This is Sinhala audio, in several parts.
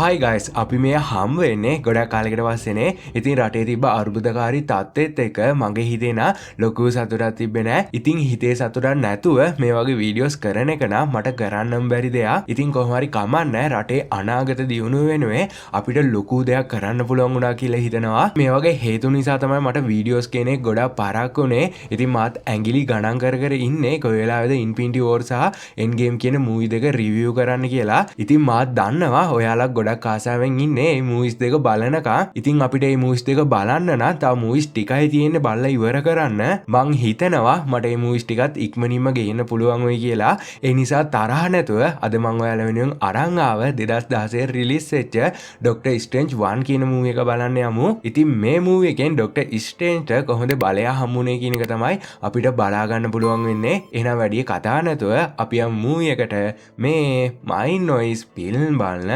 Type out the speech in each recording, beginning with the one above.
හයි ගයිස් අපි මේ හම් වෙන්නේ ගොඩක් කාලෙකට පස්සේනේ. ඉතින් රටේ තිබ්බ අර්බුදකාරී තත්ත්වෙත් එක මගේ හිතේ නා ලොකු සතුටක් තිබ්බේ නෑ. ඉතින් හිතේ සතුටක් නැතුව මේ වගේ වීඩියෝස් කරන එක නම් මට කරන්නම් බැරි දෙයක්. ඉතින් කොහොම හරි කමන්නේ රටේ අනාගත දියුණුව වෙනුවෙන් අපිට ලොකු දෙයක් කරන්න පුළුවන් වුණා කියලා හිතනවා. මේ වගේ හේතු නිසා තමයි මට වීඩියෝස් කියන එක ගොඩක් පරක් උනේ. ඉතින් මාත් ඇඟිලි ගණන් කර කර ඉන්නේ කොයි වෙලාවෙද Infinity War සහ Endgame කියන මූවි දෙක රිවිව් කරන්න කියලා. ඉතින් මාත් දන්නවා ඔයාලා ගොඩක් ආසාවෙන් ඉන්නේ මේ මූවිස් දෙක බලනකම්. ඉතින් අපිට මේ මූවිස් දෙක බලන්න නම් තව මූවිස් ටිකයි තියෙන්නේ බලලා ඉවර කරන්න. මං හිතනවා මට මේ මූවිස් ටිකත් ඉක්මනින්ම ගෙන්න පුළුවන් වෙයි කියලා. ඒ නිසා තරහ නැතුව අද මං ඔයාලා වෙනුවෙන් අරන් ආව 2016 රිලීස් වෙච්ච ඩොක්ටර් ස්ට්‍රේන්ජ් 1 කියන මූවි එක බලන්න යමු. ඉතින් මේ මූවි එකෙන් ඩොක්ටර් ස්ට්‍රේන්ජ්ට කොහොමද බලය හම්බුනේ කියන එක තමයි අපිට බලා ගන්න පුළුවන් වෙන්නේ. එහෙනම් වැඩි කතා නැතුව අපි යමු මූවි එකට. මේ මයින් නොයිස් ෆිල්ම් බලන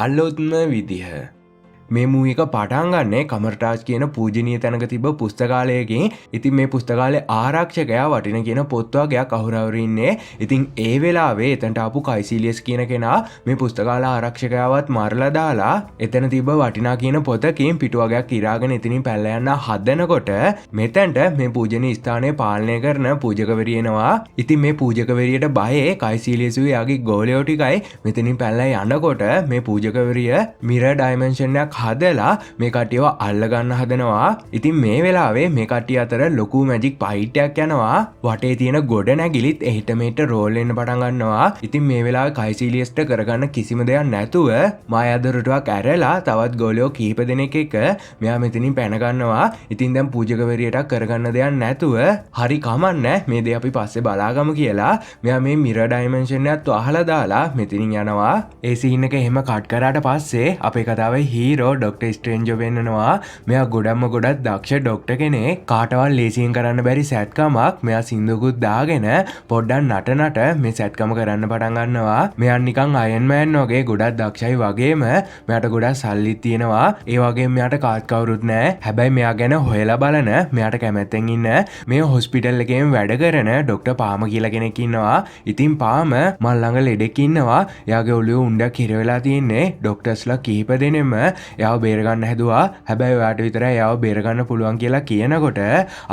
අලුත්ම විදිහ. මේ මූවි එක පටන් ගන්නේ කමර්ටාජ් කියන පූජනීය තැනක තිබ්බ පුස්තකාලයකින්. ඉතින් මේ පුස්තකාලේ ආරක්ෂකයා වටින කියන පොත් වගේක් අහුරවරි ඉන්නේ. ඉතින් ඒ වෙලාවේ එතනට ආපු කයිසිලියස් කියන කෙනා මේ පුස්තකාල ආරක්ෂකයාවත් මරලා දාලා එතන තිබ්බ වටිනා කියන පොතකින් පිටු වගේක් ඉරාගෙන එතනින් පැනලා යන්න හදනකොට මෙතනට මේ පූජනීය ස්ථානය පාලනය කරන පූජකවරිය එනවා. ඉතින් මේ පූජකවරියට බයේ කයිසිලියස්ගේ යාගේ ගෝලයෝ ටිකයි මෙතනින් පැනලා යනකොට මේ පූජකවරිය මිරර් ඩයිමන්ෂන් එකක් හදලා මේ කට්ටියව අල්ලගන්න හදනවා. ඉතින් මේ වෙලාවේ මේ කට්ටිය අතර ලොකු මැජික් ෆයිට් එකක් යනවා. වටේ තියෙන ගොඩ නැගිලිත් එහෙට මෙහෙට රෝල් වෙන්න පටන් ගන්නවා. ඉතින් මේ වෙලාවේ කයිසිලියස්ට කරගන්න කිසිම දෙයක් නැතුව මායාදොරටුවක් ඇරලා තවත් ගෝලියෝ කීප දෙනෙක් එක්ක මෙයා මෙතනින් පැන ගන්නවා. ඉතින් දැන් පූජකවරියට කරගන්න දෙයක් නැතුව හරි කමන්නේ මේ දේ අපි පස්සේ බලාගමු කියලා මෙයා මේ මිරර් ඩයිමන්ෂන් එකත් අහලා දාලා මෙතනින් යනවා. ඒ සීන් එක එහෙම කට් කරාට පස්සේ අපේ කතාවේ හීරෝ ඩොක්ටර් ස්ට්‍රේන්ජ් වෙන්නනවා. මෙයා ගොඩක්ම ගොඩක් දක්ෂ ඩොක්ටර් කෙනෙක්. කාටවත් ලේසියෙන් කරන්න බැරි සැත්කමක් මෙයා සින්දුකුත් දාගෙන පොඩ්ඩක් නටනට මේ සැත්කම කරන්න පටන් ගන්නවා. මෙයා නිකන් අයන් මෑන් වගේ ගොඩක් දක්ෂයි වගේම මෙයාට ගොඩක් සල්ලිත් තියෙනවා. ඒ වගේම මෙයාට කාත් කවුරුත් නැහැ. හැබැයි මෙයා ගැන හොයලා බලන මෙයාට කැමැත්තෙන් ඉන්න මේ හොස්පිටල් එකේම වැඩ කරන ඩොක්ටර් පාම කියලා කෙනෙක් ඉන්නවා. ඉතින් පාම මල් ළඟ ලෙඩෙක් ඉන්නවා. එයාගේ ඔළුවේ උණ්ඩක් හිර වෙලා තියෙන්නේ. ඩොක්ටර්ස්ලා කිහිප දෙනෙම එයාව බේරගන්න හැදුවා. හැබැයි ඔයාට විතරයි එයාව බේරගන්න පුළුවන් කියලා කියනකොට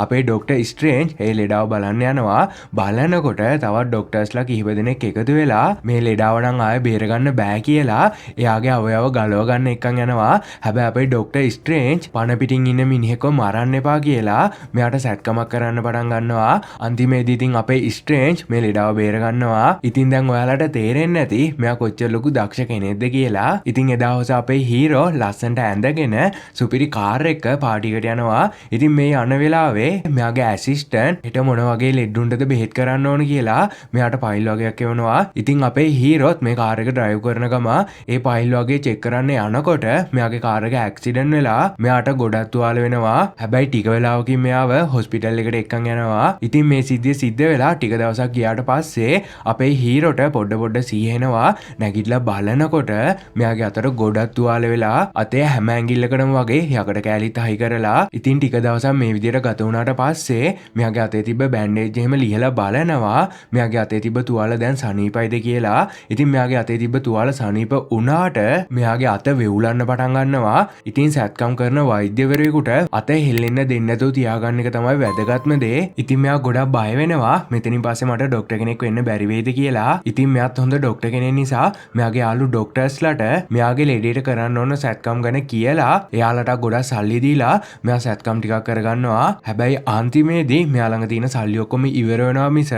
අපේ ඩොක්ටර් ස්ට්‍රේන්ජ් ඒ ලෙඩාව බලන්න යනවා. බලනකොට තවත් ඩොක්ටර්ස්ලා කිහිප දෙනෙක් එකතු වෙලා මේ ලෙඩාව නම් ආයෙ බේරගන්න බෑ කියලා එයාගේ අවයව ගලව ගන්න එකන් යනවා. හැබැයි අපේ ඩොක්ටර් ස්ට්‍රේන්ජ් පණ පිටින් ඉන්න මිනිහෙක්ව මරන්න එපා කියලා මෙයාට සැත්කමක් කරන්න පටන් ගන්නවා. අන්තිමේදී ඉතින් අපේ ස්ට්‍රේන්ජ් මේ ලෙඩාව බේරගන්නවා. ඉතින් දැන් ඔයාලට තේරෙන්නේ නැති මෙයා කොච්චර ලොකු දක්ෂ කෙනෙක්ද කියලා. ඉතින් එදා හොස අපේ හීරෝ ලස්සන්ට ඇඳගෙන සුපිරි කාර් එක පාටිකට යනවා. ඉතින් මේ යන වෙලාවේ මෙයාගේ ඇසිස්ටන්ට් හෙට මොන වගේ ලෙඩුන්ටද බෙහෙත් කරන්න ඕන කියලා මෙයාට ෆයිල් වගේක් එවනවා. ඉතින් අපේ හීරෝත් මේ කාර් එක ඩ්‍රයිව් කරන ගම ඒ ෆයිල් වගේ චෙක් කරන්න යනකොට මෙයාගේ කාර් එක ඇක්සිඩන්ට් වෙලා මෙයාට ගොඩක් තුවාල වෙනවා. හැබැයි ටික වෙලාවකින් මෙයාව හොස්පිටල් එකට එක්කන් යනවා. ඉතින් මේ සිද්ධිය සිද්ධ වෙලා ටික දවසක් ගියාට පස්සේ අපේ හීරෝට පොඩ සීහෙනවා. නැගිටලා බලනකොට මෙයාගේ අතට ගොඩක් තුවාල වෙලා අතේ හැම ඇඟිල්ලකටම වගේ යකඩ කෑලිත් හයි කරලා. ඉතින් ටික දවසක් මේ විදිහට ගත වුණාට පස්සේ මෙයාගේ අතේ තිබ්බ බෑන්ඩේජ් එහෙම ලිහලා බලනවා මෙයාගේ අතේ තිබ්බ තුවාල දැන් සනීපයිද කියලා. ඉතින් මෙයාගේ අතේ තිබ්බ තුවාල සනීප වුණාට මෙයාගේ අත වෙවුලන්න පටන් ගන්නවා. ඉතින් සැත්කම් කරන වෛද්‍යවරයෙකුට අත හෙල්ලෙන්න දෙන්නේ නැතුව තියාගන්න එක තමයි වැදගත්ම දේ. ඉතින් මෙයා ගොඩක් බය වෙනවා මෙතනින් පස්සේ මට ඩොක්ටර් කෙනෙක් වෙන්න බැරි වෙයිද කියලා. ඉතින් මෙයාත් හොඳ ඩොක්ටර් කෙනෙක් නිසා මෙයාගේ යාළු ඩොක්ටර්ස්ලාට මෙයාගේ ලෙඩේට කරන්න ඕන සැත්කම් ගැන කියලා එයාලට ගොඩක් සල්ලි දීලා මෙයා සැත්කම් ටිකක් කරගන්නවා. හැබැයි අන්තිමේදී මෙයා ළඟ තියෙන සල්ලි ඔක්කොම ඉවර වෙනවා මිස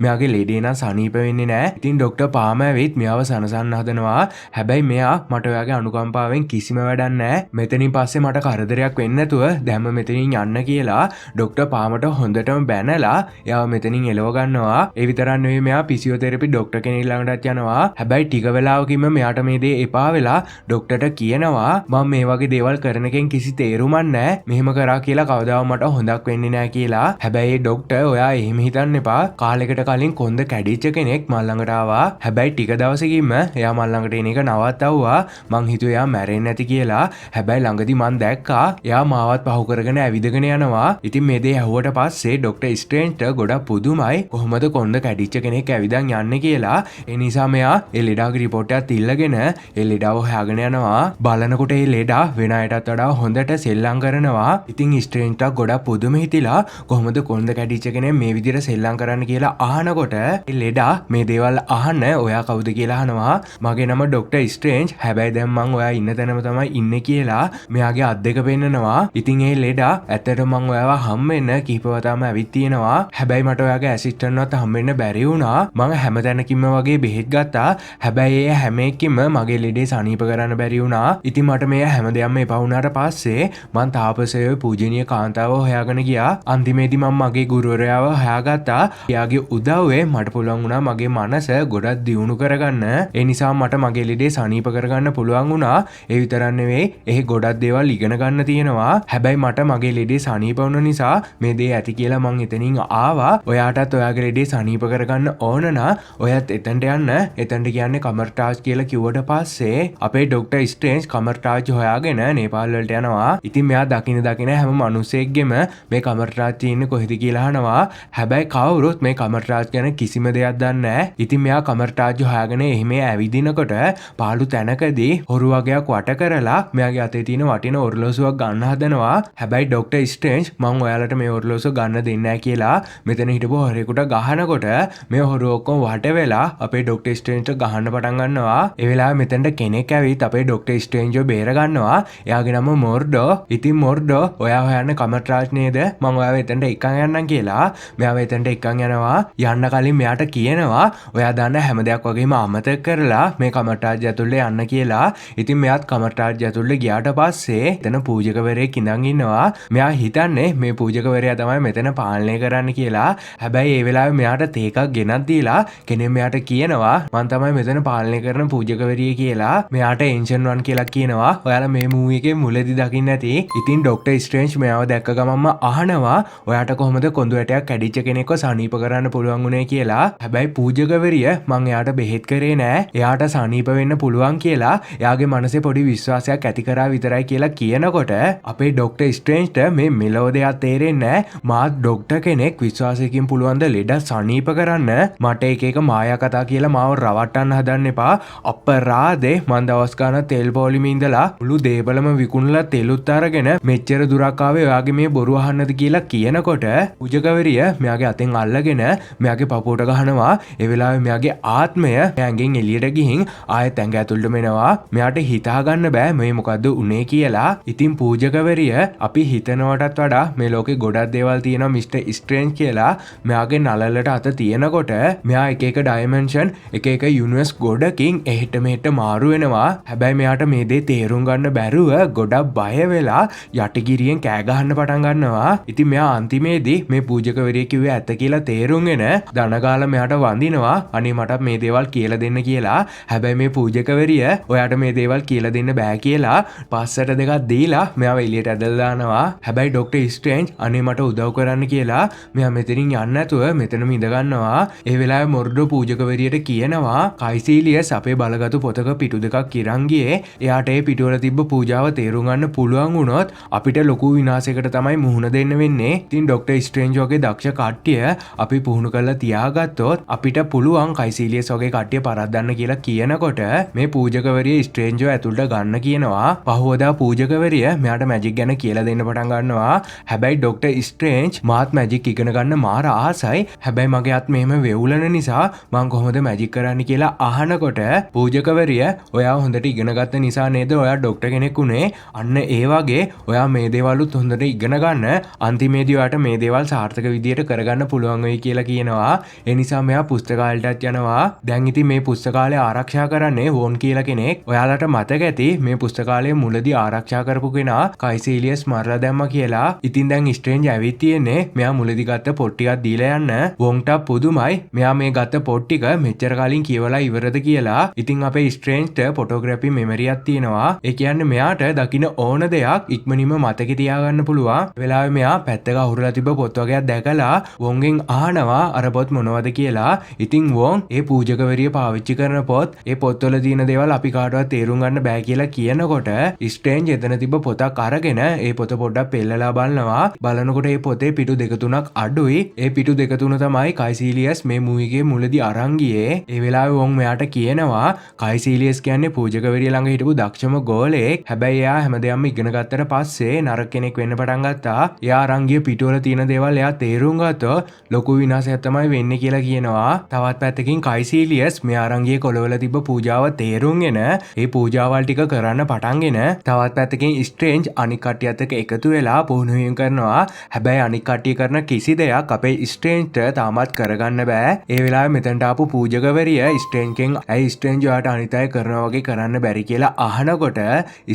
මෙයාගේ ලෙඩේ නම් සනීප වෙන්නේ නැහැ. ඉතින් ඩොක්ටර් පාම ඇවිත් මෙයාව සනසන්න හදනවා. හැබැයි මෙයා මට ඔයාගේ අනුකම්පාවෙන් කිසිම වැඩක් නැහැ. මෙතනින් පස්සේ මට කරදරයක් වෙන්නේ නැතුව දැම්ම මෙතනින් යන්න කියලා ඩොක්ටර් පාමට හොඳටම බැනලා එයාව මෙතනින් එලව ගන්නවා. ඒ විතරක් නෙවෙයි මෙයා ෆිසියෝതെරපි ඩොක්ටර් කෙනෙක් ළඟටත් යනවා. හැබැයි ටික වෙලාවකින්ම මෙයාට මේ දේ එපා වෙලා ඩොක්ටර්ට කියනවා මම මේ වගේ දේවල් කරන එකෙන් කිසි තේරුමක් නැහැ. මෙහෙම කරා කියලා කවදාවත් මට හොඳක් වෙන්නේ නැහැ කියලා. හැබැයි ડોක්ටර් ඔයා එහෙම හිතන්න එපා. කාලෙකට කලින් කොන්ද කැඩිච්ච කෙනෙක් මල් ළඟට ආවා. හැබැයි ටික දවසකින්ම එයා මල් ළඟට එන එක නවත්තවුවා. මං හිතුවා එයා මැරෙන්නේ නැති කියලා. හැබැයි ළඟදි මං දැක්කා එයා මාවත් පහු කරගෙන ඇවිදගෙන යනවා. ඉතින් මේ දේ ඇහුවට පස්සේ ડોක්ටර් ස්ට්‍රේන්ජ්ට ගොඩක් පුදුමයි. කොහොමද කොන්ද කැඩිච්ච කෙනෙක් ඇවිදන් යන්නේ කියලා. ඒ නිසා මෙයා ඒ ලෙඩාගේ රිපෝට් එකත් ඉල්ලගෙන ඒ ලෙඩාව හොයාගෙන යනවා. බලනකොට ඒ ලෙඩා වෙන අයටත් වඩා හොඳට සෙල්ලම් කරනවා. ඉතින් ස්ට්‍රේන්ජ්ට ගොඩක් පුදුම හිතිලා කොහොමද කොන්ද කැඩිච්ච කෙනෙක් මේ විදිහට සෙල්ලම් කරන්න කියලා අහනකොට ඒ ලෙඩා මේ දේවල් අහන්න ඔයා කවුද කියලා අහනවා. මගේ නම ડોක්ටර් ස්ට්‍රේන්ජ්. හැබැයි දැන් මං ඔයා ඉන්න තැනම තමයි ඉන්නේ කියලා මෙයාගේ අත් දෙක පෙන්නනවා. ඉතින් ඒ ලෙඩා ඇත්තටම මං ඔයාව හම්බෙන්න කිහිපවතාවම ඇවිත් තියෙනවා. හැබැයි මට ඔයාගේ ඇසිස්ටන්ට්වත් හම්බෙන්න බැරි වුණා. මං හැම තැනකින්ම වගේ බෙහෙත් ගත්තා. හැබැයි ඒ හැම එකකින්ම මගේ ලෙඩේ සනීප කරන්න බැරි වුණා. ඉතින් මට මේ හැම දෙයක්ම එපා වුණාට පස්සේ මං තාපසයෝ පූජනීය කාන්තාව හොයාගෙන ගියා. අන්තිමේදී මම මගේ ගුරුවරයාව හොයාගත්තා. එයාගේ උදව්වේ මට පුළුවන් වුණා මගේ මනස ගොඩක් දියුණු කරගන්න. ඒ නිසා මට මගේ ලෙඩේ සනීප කරගන්න පුළුවන් වුණා. ඒ විතරක් නෙවෙයි එහි ගොඩක් දේවල් ඉගෙන ගන්න තියෙනවා. හැබැයි මට මගේ ලෙඩේ සනීප වුණ නිසා මේ දේ ඇති කියලා මං එතනින් ආවා. ඔයාටත් ඔයාගේ ලෙඩේ සනීප කරගන්න ඕන නම් ඔයත් එතනට යන්න. එතනට කියන්නේ කමර්ටාජ් කියලා කිව්වට පස්සේ අපේ ડોක්ටර් ස්ට්‍රේන්ජ් කමර්ටාජ් හොයාගෙන නේපාල් වලට යනවා. ඉතින් මෙයා දකින හැම මිනිස්සෙක්ගෙම මේ කමර්ටාජ් තියෙන්නේ කොහෙද කියලා අහනවා. හැබැයි කවුරුත් මේ කමර්ටාජ් ගැන කිසිම දෙයක් දන්නේ නැහැ. ඉතින් මෙයා කමර්ටාජ් හොයාගෙන එහෙම ඇවිදිනකොට පාළු තැනකදී හොරු වගේක් වට කරලා මෙයාගේ අතේ තියෙන වටින ඔරලෝසුවක් ගන්න හදනවා. හැබැයි ડોක්ටර් ස්ට්‍රේන්ජ් මං ඔයාලට මේ ඔරලෝසුව ගන්න දෙන්නේ නැහැ කියලා මෙතන හිටපු හොරෙකුට ගහනකොට මේ හොරු ඔක්කොම වට වෙලා අපේ ડોක්ටර් ස්ට්‍රේන්ජ්ට ගහන්න පටන් ගන්නවා. ඒ වෙලාවේ මෙතනට කෙනෙක් ඇවිත් අපේ ડોක්ටර් ස්ට්‍රේන්ජ්ව බේර ගන්නවා. එයාගේ නම මොර්ඩෝ. ඉතින් මොර්ඩෝ ඔයා හොයන්න කමර්ටාජ් නේද? මං ඔයාව එතනට එක්කන් යන්නම් කියලා. මෙයාව එතනට එක්කන් යනවා. යන්න කලින් මෙයාට කියනවා ඔයා දන්න හැම දෙයක් වගේම අමතක කරලා මේ කමර්ටාජ් ඇතුළේ යන්න කියලා. ඉතින් මෙයාත් කමර්ටාජ් ඇතුළේ ගියාට පස්සේ එතන පූජකවරයෙක් ඉඳන් ඉන්නවා. මෙයා හිතන්නේ මේ පූජකවරයා තමයි මෙතන පාලනය කරන්න කියලා. හැබැයි ඒ වෙලාවේ මෙයාට තේකක් ගෙනත් දීලා කෙනෙක් මෙයාට කියනවා මං තමයි මෙතන පාලනය කරන පූජකවරිය කියලා. මෙයාට එන්ෂන් 1 කියලා කියනවා. ඔයාලා මේ මූවි එකේ මුලදී දකින්න ඇති. ඉතින් ડોක්ටර් ස්ට්‍රේන්ජ් මෙයාව දැක්ක ගමන්ම අහනවා ඔයාට කොහොමද කොඳු වැටයක් කැඩිච්ච කෙනෙක්ව සනීප කරන්න පුළුවන් උනේ කියලා. හැබැයි පූජකවරිය මං එයාට බෙහෙත් කරේ නෑ. එයාට සනීප වෙන්න පුළුවන් කියලා එයාගේ මනසේ පොඩි විශ්වාසයක් ඇති කරා විතරයි කියලා කියනකොට අපේ ડોක්ටර් ස්ට්‍රේන්ජ්ට මේ මෙලෝ දෙයක් තේරෙන්නේ නෑ. මාත් ડોක්ටර් කෙනෙක් විශ්වාසයකින් පුළුවන් ද ලෙඩ සනීප කරන්න. මට එක මායා කතා කියලා මාව රවට්ටන්න හදන්න එපා. අපරාදේ මං දවස් ගානක් තෙල් පොලිමේ ඉඳලා මුළු දේපලම විකුණලා තෙලුත් අරගෙන මෙච්චර දුරක් ආවේ ඔයාගේ මේ බොරු අහන්නද කියලා කියනකොට පූජකවරිය මෙයාගේ අතෙන් අල්ලගෙන මෙයාගේ පපුවට ගහනවා. ඒ වෙලාවේ මෙයාගේ ආත්මය ඇඟෙන් එළියට ගිහින් ආයෙත් ඇඟ ඇතුළටම එනවා. මෙයාට හිතා ගන්න බෑ මේ මොකද්ද උනේ කියලා. ඉතින් පූජකවරිය අපි හිතනවටත් වඩා මේ ලෝකේ ගොඩක් දේවල් තියෙනවා මිස්ටර් ස්ට්‍රේන්ජ් කියලා මෙයාගේ නළලට අත තියෙනකොට මෙයා එක ඩයිමන්ෂන් එක යුනිවර්ස් ගොඩකින් එහෙට මෙහෙට මාරු වෙනවා. හැබැයි මෙයාට මේ දේ තේරුම් ගන්න බැරුව ගොඩක් බය වෙලා යටිගිරියෙන් කෑ ගහන්න පටන් ගන්නවා. ඉතින් මෙයා අන්තිමේදී මේ පූජකවරිය කිව්වේ ඇත්ත කියලා තේරුම්ගෙන දනගාලා මෙයාට වඳිනවා. අනේ මට මේ දේවල් කියලා දෙන්න කියලා. හැබැයි මේ පූජකවරිය ඔයාට මේ දේවල් කියලා දෙන්න බෑ කියලා පස්සට දෙකක් දීලා මෙයාව එළියට ඇදලා දානවා. හැබැයි ડોක්ටර් ස්ට්‍රේන්ජ් අනේ මට උදව් කරන්න කියලා මෙයා මෙතනින් යන්න නැතුව මෙතනම ඉඳ ගන්නවා. ඒ වෙලාවේ මොර්ඩෝ පූජකවරියට කියනවා කයිසීලියස් අපේ බලගතු පොතක පිටු දෙකක් කිරන් ගියේ. එයාට ඒ පිටුවල තිබ්බ පූජාව තේරුම් ගන්න පුළුවන් වුණොත් අපිට ලොකු විනාශයකට තමයි මුහුණ දෙන්න වෙන්නේ. ඉතින් ડોක්ටර් ස්ට්‍රේන්ජ් වගේ දක්ෂ කට්ටිය අපි පුහුණු කරලා තියාගත්තොත් අපිට පුළුවන් කයිසීලියස් වගේ කට්ටිය පරද්දන්න කියලා කියනකොට මේ පූජකවරිය ස්ට්‍රේන්ජ්ව ඇතුළට ගන්න කියනවා. පහුවදා පූජකවරිය මෙයාට මැජික් ගැන කියලා දෙන්න පටන් ගන්නවා. හැබැයි ડોක්ටර් ස්ට්‍රේන්ජ් මාත් මැජික් ඉගෙන ගන්න මාර ආසයි. හැබැයි මගේ අත් මෙහෙම වෙවුලන නිසා මං කොහොමද මැජික් කරන්න කියලා අහනකොට පූජකවරිය ඔයා හොඳට ඉගෙන ගත්ත නිසා නේද ඔයා ડોක්ටර් කෙනෙක් උනේ. අන්න ඒ වගේ ඔයා මේ දේවලුත් හොඳට ඉගෙන ගන්න. අන්තිමේදී ඔයාට මේ දේවල් සාර්ථක විදියට කරගන්න පුළුවන් වෙයි කියලා කියනවා. ඒ නිසා මෙයා පුස්තකාලයටත් යනවා. දැන් ඉතින් මේ පුස්තකාලය ආරක්ෂා කරන්නේ වෝන් කියලා කෙනෙක්. ඔයාලට මතක ඇති මේ පුස්තකාලය මුලදී ආරක්ෂා කරපු කෙනා කයිසීලියස් මරලා දැම්මා කියලා. ඉතින් දැන් ස්ට්‍රේන්ජ් ඇවිත් තියෙන්නේ මෙයා මුලදී ගත්ත පොත් ටිකක් දීලා යන්න. වෝන්ට පුදුමයි මෙයා මේ ගත්ත පොත් ටික මෙච්චර කලින් කියවලා ඉවරද කියලා. ඉතින් අපේ ස්ට්‍රේන්ජ්ට ෆොටෝග්‍රැෆි මෙමරියක් තියෙනවා. ඒ කියන්නේ මෙයාට දකින්න ඕන දෙයක් ඉක්මනින්ම මතකෙ තියාගන්න පුළුවන්. වෙලාවේ මෙයා පැත්තක අහුරලා තිබ්බ පොත් වගේක් දැකලා වොන්ගෙන් අහනවා අර පොත් මොනවද කියලා. ඉතින් වොන් ඒ පූජකවරිය පාවිච්චි කරන පොත් ඒ පොත්වල තියෙන දේවල් අපි කාටවත් තේරුම් ගන්න බෑ කියලා කියනකොට ස්ට්‍රේන්ජ් එතන තිබ්බ පොතක් අරගෙන ඒ පොත පොඩ්ඩක් පෙන්නලා බලනවා. බලනකොට ඒ පොතේ පිටු දෙක තුනක් අඩුයි. ඒ පිටු දෙක තුන තමයි කයිසීලියස් මේ මූවි එකේ මුලදී අරන් ගියේ. ඒ වෙලාවේ වොන් මෙයාට කියනවා කයිසීලියස් කියන්නේ පූජකවරිය ළඟ හිටපු දක්ෂම ගෝලෙක්. හැබැයි එයා හැමදේම ඉගෙන ගත්තට පස්සේ නරක කෙනෙක් වෙන්න පටන් ගත්තා. එයා අරන් ගිය පිටුවල තියෙන දේවල් එයා තේරුම් ගත්තොත් ලොකු විනාශයක් තමයි වෙන්නේ කියලා කියනවා. තවත් පැත්තකින් කයිසීලියස් මෙයා අරන් ගියේ කොළවල තිබ්බ පූජාව තේරුම්ගෙන ඒ පූජාවල් ටික කරන්න පටන්ගෙන තවත් පැත්තකින් ස්ට්‍රේන්ජ් අනික් කට්ටියත් එක්ක එකතු වෙලා පුහුණුවීම් කරනවා. හැබැයි අනික් කට්ටිය කරන කිසි දෙයක් අපේ ස්ට්‍රේන්ජ්ට තාමත් කරගන්න බෑ. ඒ වෙලාවේ මෙතනට ආපු පූජකවරිය ස්ට්‍රේන්ජ්ගෙන් ඇයි ස්ට්‍රේන්ජ් ඔයාට අනිත් අය කරනවා වගේ කරන්න බැරි කියලා අහනකොට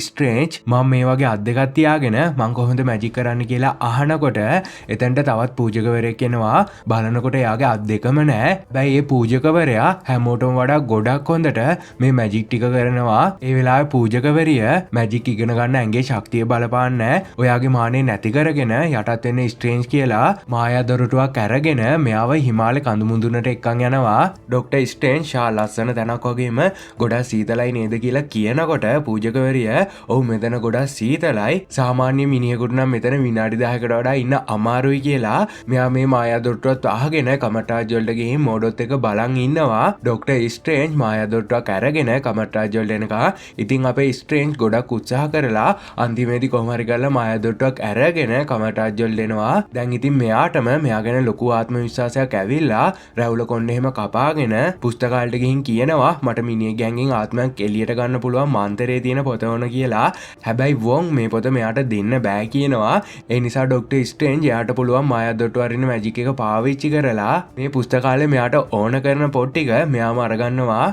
ස්ට්‍රේන්ජ් මම මේ වගේ අත් දෙකක් තියාගෙන මං කොහොමද මැජික් කරන්න කියලා අහනකොට එතනට තවත් පූජකවරයෙක් එනවා. බලනකොට එයාගේ අත් දෙකම නෑ. හැබැයි ඒ පූජකවරයා හැමෝටම වඩා ගොඩක් හොඳට මේ මැජික් ටික කරනවා. ඒ වෙලාවේ පූජකවරිය මැජික් ඉගෙන ගන්න ඇඟේ ශක්තිය බලපාන්නේ ඔයාගේ මානෙ නැති කරගෙන යටත් වෙන ස්ට්‍රේන්ජ් කියලා මායා දොරටුවක් අරගෙන මෙයාව හිමාලය කඳු මුදුනට එක්කන් යනවා. ඩොක්ටර් ස්ට්‍රේන්ජ් ෂා ලස්සන තැනක් වගේම ගොඩක් සීතලයි නේද කියලා කියනකොට පූජකවරිය ඔව් මෙතන ගොඩක් සීතලයි. සාමාන්‍ය මිනිහෙකුට නම් මෙතන විනාඩි 10කට වඩා ඉන්න අමාරුයි කියලා මෙයා මේ මායා දොරටුවත් අහගෙන කමටාජ් වලට ගිහින් මෝඩොත් එක බලන් ඉන්නවා. ඩොක්ටර් ස්ට්‍රේන්ජ් මායා දොරටුවක් අරගෙන කමටාජ් වලට එනකා ඉතින් අපේ ස්ට්‍රේන්ජ් ගොඩක් උත්සාහ කරලා අන්තිමේදී කොහොම හරි කරලා මායා දොරටුවක් අරගෙන කමටාජ් වලට එනවා. දැන් ඉතින් මෙයාටම මෙයා ගැන ලොකු ආත්ම විශ්වාසයක් ඇවිල්ලා රැවුල කොණ්ඩේ එහෙම කපාගෙන පුස්තකාලයට ගිහින් කියනවා මට මිනිහ ගෑන්ගෙන් ආත්මයක් එළියට ගන්න පුළුවන් මන්තරේ තියෙන පොත ඕන කියලා. හැබැයි වොන් මේ පොත මෙයාට දෙන්න බෑ කියනවා. ඒ නිසා ඩොක්ටර් ස්ට්‍රේන්ජ් එයාට පුළුවන් මායා දොරටුව අරින්න මැජික් එක පාවිච්චි කරලා මේ පුස්තකාලේ මෙයාට ඕන කරන පොත් ටික මෙයාම අරගන්නවා.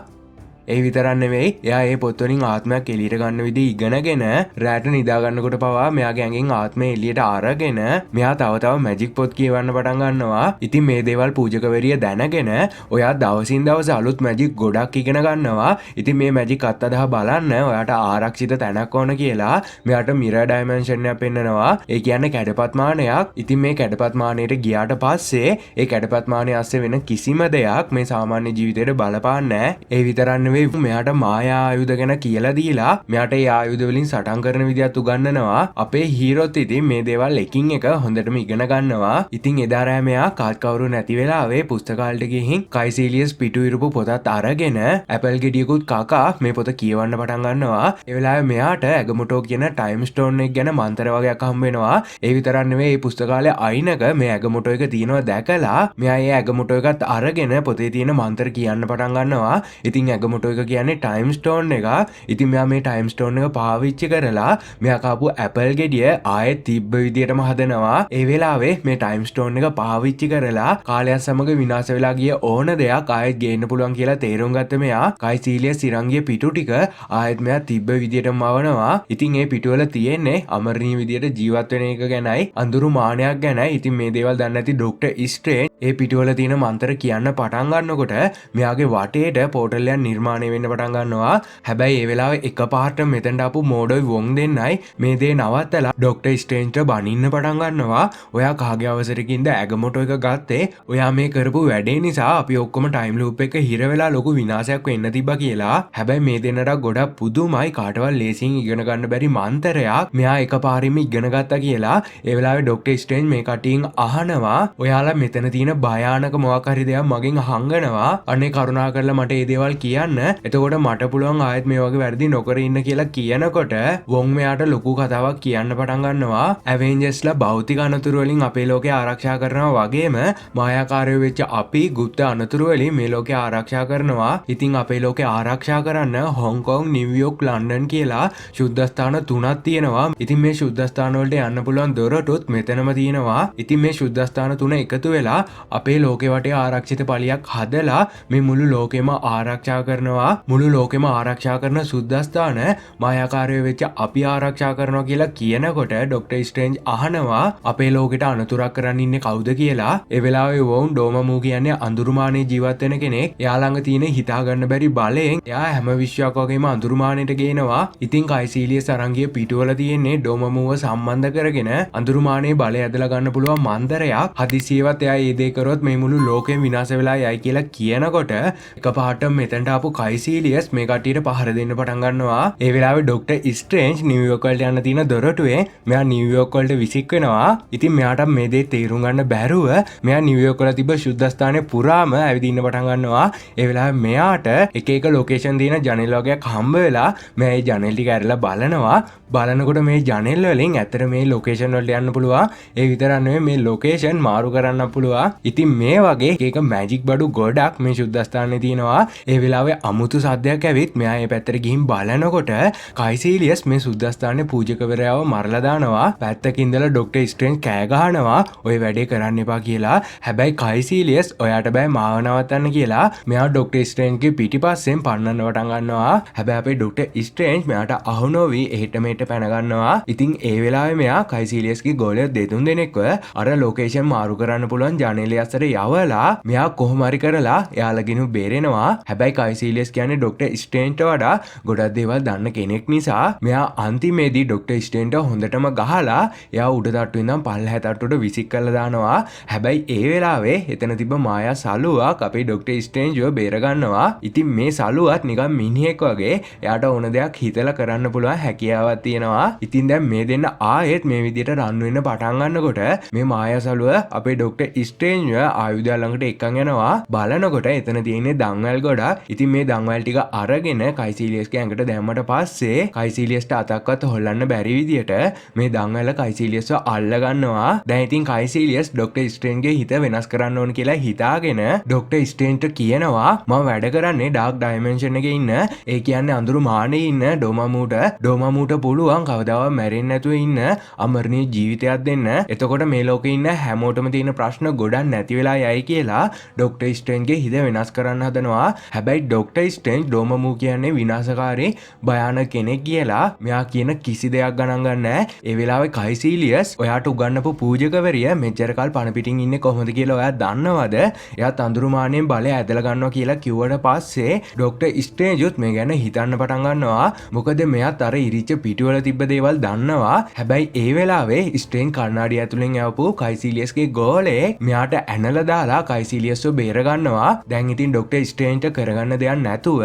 ඒ විතරක් නෙවෙයි එයා ඒ පොත් වලින් ආත්මයක් එළියට ගන්න විදිහ ඉගෙනගෙන රැට නිදා ගන්නකොට පවා මෙයාගේ ඇඟෙන් ආත්මය එළියට අරගෙන මෙයා තව මැජික් පොත් කියවන්න පටන් ගන්නවා. ඉතින් මේ දේවල් පූජකවරිය දැනගෙන ඔයා දවසින් දවස අලුත් මැජික් ගොඩක් ඉගෙන ගන්නවා. ඉතින් මේ මැජික් අත්අදහා බලන්න ඔයාට ආරක්ෂිත තැනක් ඕන කියලා මෙයාට මිරර් ඩයිමන්ෂන් එකක් පෙන්නනවා. ඒ කියන්නේ කැඩපත් මානයක්. ඉතින් මේ කැඩපත් මානයට ගියාට පස්සේ ඒ කැඩපත් මානය ඇස්සේ වෙන කිසිම දෙයක් මේ සාමාන්‍ය ජීවිතේට බලපාන්නේ නැහැ. ඒ විතරක් නෙවෙයි මෙයාට මායා ආයුධ ගැන කියලා දීලා මෙයාට ඒ ආයුධ වලින් සටන් කරන විදිහත් උගන්වනවා. අපේ හීරෝත් ඉතින් මේ දේවල් එකින් එක හොඳටම ඉගෙන ගන්නවා. ඉතින් එදා රෑ මෙයා කාත් කවුරු නැති වෙලාවේ පුස්තකාලයට ගිහින් කයිසීලියස් පිටු ඉරපු පොතත් අරගෙන ඇපල් ගෙඩියකුත් කකා මේ පොත කියවන්න පටන් ගන්නවා. ඒ වෙලාවේ මෙයාට ඇගමුටෝ කියන ටයිම් ස්ටෝන් එක ගැන මන්තර වගේක් හම්බ වෙනවා. ඒ විතරක් නෙවෙයි මේ පුස්තකාලේ අයිනක මේ ඇගමුටෝ එක තියෙනවා දැකලා මෙයා ඒ ඇගමුටෝ එකත් අරගෙන පොතේ තියෙන මන්තර කියන්න පටන් ගන්නවා. ඉතින් ඇගමුටෝ එක කියන්නේ ටයිම් ස්ටෝන් එක. ඉතින් මෙයා මේ ටයිම් ස්ටෝන් එක පාවිච්චි කරලා මෙයා කාපු ඇපල් ගෙඩිය ආයෙත් තිබ්බ විදියටම හදනවා. ඒ වෙලාවේ මේ ටයිම් ස්ටෝන් එක පාවිච්චි කරලා කාලයත් සමග විනාශ වෙලා ගිය ඕන දෙයක් ආයෙත් ගේන්න පුළුවන් කියලා තේරුම් ගත්ත මෙයා කයිසීලියස් සිරංගිය පිටු ටික ආයෙත් මෙයා තිබ්බ විදියටම මවනවා. ඉතින් මේ පිටුවල තියෙන්නේ අමරණීය විදියට ජීවත් වෙන එක ගැනයි අඳුරු මානයක් ගැනයි. ඉතින් මේ දේවල් දන්නේ නැති ඩොක්ටර් ස්ට්‍රේන්ජ් ඒ පිටුවල තියෙන මන්තර කියන්න පටන් ගන්නකොට මෙයාගේ වටේට පෝටල් එකක් නිර්මාණය වෙන්න පටන් ගන්නවා. හැබැයි ඒ වෙලාවේ එකපාරට මෙතනට ආපු මෝඩෝයි වොන් දෙන්නයි මේ දේ නවත්තලා ඩොක්ටර් ස්ට්‍රේන්ජ්ට බනින්න පටන් ගන්නවා. ඔයා කාගේ අවසරකින්ද ඇගමොටෝ එක ගත්තේ? ඔයා මේ කරපු වැඩේ නිසා අපි ඔක්කොම ටයිම් ලූප් එක හිර වෙලා ලොකු විනාශයක් වෙන්න තිබ්බා කියලා. හැබැයි මේ දෙන්නට ගොඩක් පුදුමයි කාටවත් ලේසියෙන් ඉගෙන ගන්න බැරි මන්තරයක් මෙයා එකපාරින්ම ඉගෙන ගත්තා කියලා. ඒ වෙලාවේ ඩොක්ටර් ස්ට්‍රේන්ජ් මේ කටින් අහනවා ඔයාලා මෙතන තියෙන භයානක මොකක් හරි දෙයක් මගෙන් අහංගනවා. අනේ කරුණා කරලා මට මේ දේවල් කියන්න. එතකොට මට පුළුවන් ආයෙත් මේ වගේ වැරදි නොකර ඉන්න කියලා කියනකොට වොන් මෙයාට ලොකු කතාවක් කියන්න පටන් ගන්නවා. ඇවෙන්ජර්ස්ලා භෞතික අනතුරු වලින් අපේ ලෝකය ආරක්ෂා කරනවා වගේම මායාකාරයෝ වෙච්ච අපි গুপ্ত අනතුරු වලින් මේ ලෝකය ආරක්ෂා කරනවා. ඉතින් අපේ ලෝකය ආරක්ෂා කරන්න හොංකොං, නිව්යෝක්, ලන්ඩන් කියලා සුද්ධස්ථාන 3ක් තියෙනවා. ඉතින් මේ සුද්ධස්ථාන වලට යන්න පුළුවන් දොරටුත් මෙතනම තියෙනවා. ඉතින් මේ සුද්ධස්ථාන 3 එකතු වෙලා අපේ ලෝකේ වටේ ආරක්ෂිත පළියක් හදලා මේ මුළු ලෝකෙම ආරක්ෂා කරනවා. කරනවා මුළු ලෝකෙම ආරක්ෂා කරන සුද්දස්ථාන මායාකාරයෝ වෙච්ච අපි ආරක්ෂා කරනවා කියලා කියනකොට ඩොක්ටර් ස්ට්‍රේන්ජ් අහනවා අපේ ලෝකෙට අනතුරක් කරන්න ඉන්නේ කවුද කියලා. ඒ වෙලාවේ වොන් ඩෝමමූ කියන්නේ අඳුරුමානේ ජීවත් වෙන කෙනෙක්. එයා ළඟ තියෙන හිතා ගන්න බැරි බලයෙන් එයා හැම විශ්වයක් වගේම අඳුරුමානෙට ගේනවා. ඉතින් කයිසීලියස් අරන් ගිය පිටුවල තියෙන්නේ ඩෝමමූව සම්බන්ධ කරගෙන අඳුරුමානේ බලය ඇදලා ගන්න පුළුවන් මන්දරයක්. හදිසියෙවත් එයා ඒ දේ කරොත් මේ මුළු ලෝකෙම විනාශ වෙලා යයි කියලා කියනකොට එකපාරට මෙතනට ආපු කයිසීලියස් මේ කට්ටියට පහර දෙන්න පටන් ගන්නවා. ඒ වෙලාවේ ඩොක්ටර් ස්ට්‍රේන්ජ් නිව්යෝක් වලට යන්න තියෙන දොරටුවේ මෙයා නිව්යෝක් වලට විසික් වෙනවා. ඉතින් මෙයාට මේ දේ තේරුම් ගන්න බැරුව මෙයා නිව්යෝක් වල තිබ්බ ශුද්ධස්ථානයේ පුරාම ඇවිදින්න පටන් ගන්නවා. ඒ වෙලාවේ මෙයාට එක එක ලොකේෂන් දින ජනෙල් වගේක් හම්බ වෙලා මෙයා ඒ ජනෙල් ටික ඇරලා බලනවා. බලනකොට මේ ජනෙල් වලින් ඇත්තට මේ ලොකේෂන් වලට යන්න පුළුවන්. ඒ විතරක් නෙවෙයි මේ ලොකේෂන් මාරු කරන්න පුළුවන්. ඉතින් මේ වගේ එක මැජික් බඩු ගොඩක් මේ ශුද්ධස්ථානයේ තියෙනවා. ඒ වෙලාවේ අමුතු සද්දයක් ඇවිත් මෙයා මේ පැත්තට ගිහින් බලනකොට කයිසීලියස් මේ සුද්දස්ථානයේ පූජකවරයාව මරලා දානවා. පැත්තක ඉඳලා ඩොක්ටර් ස්ට්‍රේන්ජ් කෑ ගහනවා ඔය වැඩේ කරන්න එපා කියලා. හැබැයි කයිසීලියස් ඔයාට බෑ මාව නවත්තන්න කියලා මෙයා ඩොක්ටර් ස්ට්‍රේන්ජ්ගේ පිටිපස්සෙන් පන්නන්න පටන් ගන්නවා. හැබැයි අපේ ඩොක්ටර් ස්ට්‍රේන්ජ් මෙයාට අහු නොවි එහෙට මෙහෙට පැන ගන්නවා. ඉතින් ඒ වෙලාවේ මෙයා කයිසීලියස්ගේ ගෝලයෝ දෙතුන් දෙනෙක්ව අර ලොකේෂන් මාරු කරන්න පුළුවන් ජනේලය අතර යවලා මෙයා කොහොම හරි කරලා එයාලගෙනු බේරෙනවා. හැබැයි කයිසීලියස් කියන්නේ ඩොක්ටර් ස්ට්‍රේන්ජ්ට වඩා ගොඩක් දේවල් දන්න කෙනෙක් නිසා මෙයා අන්තිමේදී ඩොක්ටර් ස්ට්‍රේන්ජ්ට හොඳටම ගහලා එයා උඩ තට්ටුවේ ඉඳන් පල්ලෙහා තට්ටුවට විසික් කරලා දානවා. හැබැයි ඒ වෙලාවේ එතන තිබ්බ මායා සලුවක් අපේ ඩොක්ටර් ස්ට්‍රේන්ජ්ව බේර ගන්නවා. ඉතින් මේ සලුවත් නිකන් මිනිහෙක් වගේ එයාට ඕන දෙයක් හිතලා කරන්න පුළුවන් හැකියාවක් තියෙනවා. ඉතින් දැන් මේ දෙන්න ආයෙත් මේ විදිහට රන් වෙන්න පටන් ගන්නකොට මේ මායා සලුව අපේ ඩොක්ටර් ස්ට්‍රේන්ජ්ව ආයුධය ළඟට එක්කන් යනවා. බලනකොට එතන තියෙන්නේ දන්වැල් ගොඩක්. ඉතින් මේ දන්වැල් ටික අරගෙන කයිසීලියස්ගේ ඇඟට දැම්මට පස්සේ කයිසීලියස්ට අතක්වත් හොල්ලන්න බැරි විදියට මේ දන්වැල කයිසීලියස්ව අල්ල ගන්නවා. දැන් ඉතින් කයිසීලියස් ඩොක්ටර් ස්ට්‍රේන්ජ්ගේ හිත වෙනස් කරන්න ඕන කියලා හිතාගෙන ඩොක්ටර් ස්ට්‍රේන්ජ්ට කියනවා මම වැඩ කරන්නේ ඩාර්ක් ඩයිමෙන්ෂන් එකේ ඉන්න ඒ කියන්නේ අඳුරු මානේ ඉන්න ඩෝමමූට පුළුවන් කවදාවත් මැරෙන්නේ නැතුව ඉන්න අමරණීය ජීවිතයක් දෙන්න. එතකොට මේ ලෝකේ ඉන්න හැමෝටම තියෙන ප්‍රශ්න ගොඩක් නැති වෙලා යයි කියලා ඩොක්ටර් ස්ට්‍රේන්ජ්ගේ හිත වෙනස් කරන්න හදනවා. හැබැයි ඩොක්ටර් ස්ට්‍රේන්ජ් ඩෝමමූ කියන්නේ විනාශකාරී භයානක කෙනෙක් කියලා මෙයා කියන කිසි දෙයක් ගණන් ගන්නෑ. ඒ වෙලාවේ කයිසීලියස් ඔයාට උගන්වපු පූජකවරිය මෙච්චර කල් පණ පිටින් ඉන්නේ කොහොමද කියලා ඔයා දන්නවද? එයා තඳුරුමානෙන් බලය ඇදලා ගන්නවා කියලා කිව්වට පස්සේ ඩොක්ටර් ස්ට්‍රේන්ජ්ත් මේ ගැන හිතන්න පටන් ගන්නවා. මොකද මෙයාත් අර ඉරිච්ච පිටුවල තිබ්බ දේවල් දන්නවා. හැබැයි ඒ වෙලාවේ ස්ට්‍රේන්ජ් කන්නාඩිය ඇතුලෙන් යවපු කයිසීලියස්ගේ ගෝලේ මෙයාට ඇනලා දාලා කයිසීලියස්ව බේර ගන්නවා. දැන් ඉතින් ඩොක්ටර් ස්ට්‍රේන්ජ්ට කරගන්න දෙයක් නැතුව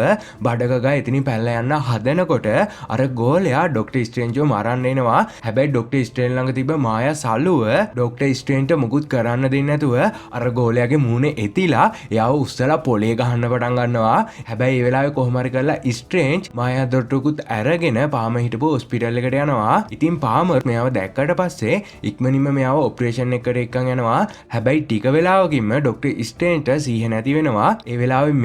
බඩගගා එතනින් පැනලා යන්න හදනකොට අර ගෝලයා ඩොක්ටර් ස්ට්‍රේන්ජ්ව මරන්න එනවා. හැබැයි ඩොක්ටර් ස්ට්‍රේන්ජ් ළඟ තිබ්බ මායා සලුව ඩොක්ටර් ස්ට්‍රේන්ජ්ට මුකුත් කරන්න දෙන්නේ නැතුව අර ගෝලයාගේ මූණේ එතිලා එයාව උස්සලා පොලේ ගහන්න පටන් ගන්නවා. හැබැයි ඒ වෙලාවේ කොහොම හරි කරලා ස්ට්‍රේන්ජ් මායා දොරටුකුත් අරගෙන පාම හිටපු හොස්පිටල් එකට යනවා. ඉතින් පාමර් මෙයාව දැක්කට පස්සේ ඉක්මනින්ම මෙයාව ඔපරේෂන් එකකට එක්කන් යනවා. හැබැයි ටික වෙලාවකින්ම ඩොක්ටර් ස්ට්‍රේන්ජ්ට සිහිය නැති වෙනවා. ඒ වෙලාවේ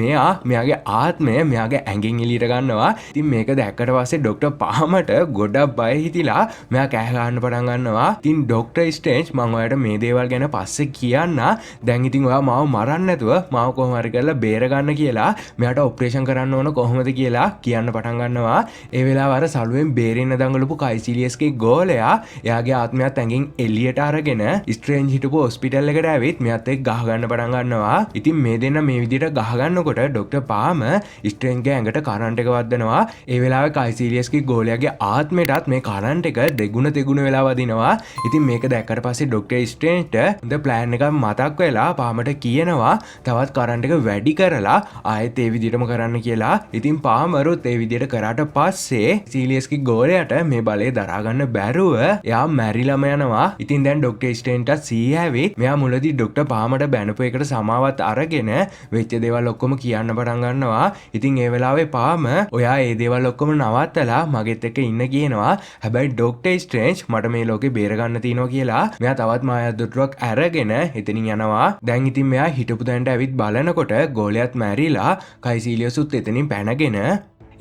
මෙයාගේ ආත්මය මෙයාගේ ඇඟෙන් එළියට ගන්නවා. ඉතින් මේක දැක්කට පස්සේ ඩොක්ටර් පාමට ගොඩක් බය හිතිලා මෙයා කෑ ගහන්න පටන් ගන්නවා. ඉතින් ඩොක්ටර් ස්ට්‍රේන්ජ් මම ඔයාලට මේ දේවල් ගැන පස්සේ කියන්න. දැන් ඉතින් ඔයා මාව මරන්න නැතුව මාව කොහොම හරි කරලා බේර ගන්න කියලා මෙයාට ඔපරේෂන් කරන්න ඕන කොහොමද කියලා කියන්න පටන් ගන්නවා. ඒ වෙලාව අර සලුවෙන් බේරෙන්න දඟලපු කයිසීලියස්ගේ ගෝලයා එයාගේ ආත්මයත් ඇඟෙන් එළියට අරගෙන ස්ට්‍රේන්ජ් හිටපු හොස්පිටල් එකට ඇවිත් මෙයාත් එක්ක ගහ ගන්න පටන් ගන්නවා. ඉතින් මේ දෙන්න මේ විදිහට ගහ ගන්නකොට ඩොක්ටර් පාම ස්ට්‍රේන්ජ්ගේ ඇඟට කරන්ට් එක වදිනවා. ඒ වෙලාවේ කයිසීලියස්ගේ ගෝලයාගේ ආත්මයටත් මේ කරන්ට් එක දෙගුණ තෙගුණ වෙලා වදිනවා. ඉතින් මේක දැක්කට පස්සේ ඩොක්ටර් ස්ට්‍රේන්ජ්ට හොඳ ප්ලෑන් එකක් මතක් වෙලා පාමට කියනවා තවත් කරන්ට් එක වැඩි කරලා ආයෙත් ඒ විදිහටම කරන්න කියලා. ඉතින් පාමරුත් ඒ විදිහට කරාට පස්සේ සීලියස්ගේ ගෝලයාට මේ බලය දරා ගන්න බැරුව එයා මැරිලාම යනවා. ඉතින් දැන් ඩොක්ටර් ස්ට්‍රේන්ජ්ටත් සීය ඇවිත් මෙයා මුලදී ඩොක්ටර් පාමට බැනපු එකට සමාවත් අරගෙන වෙච්ච දේවල් ඔක්කොම කියන්න පටන් ගන්නවා. ඉතින් ඒ වෙලාවේ පාම ඔයා ඒ දේවල් ඔක්කොම නවත්තලා මගෙත් එක්ක ඉන්න කියනවා. හැබැයි ඩොක්ටර් ස්ට්‍රේන්ජ් මට මේ ලෝකේ බේර ගන්න තියෙනවා කියලා මෙයා තවත් මායා දොටුවක් අරගෙන එතනින් යනවා. දැන් ඉතින් මෙයා හිටපු තැනට ඇවිත් බලනකොට ගෝලයාත් මැරිලා කයිසීලියසුත් එතනින් පැනගෙන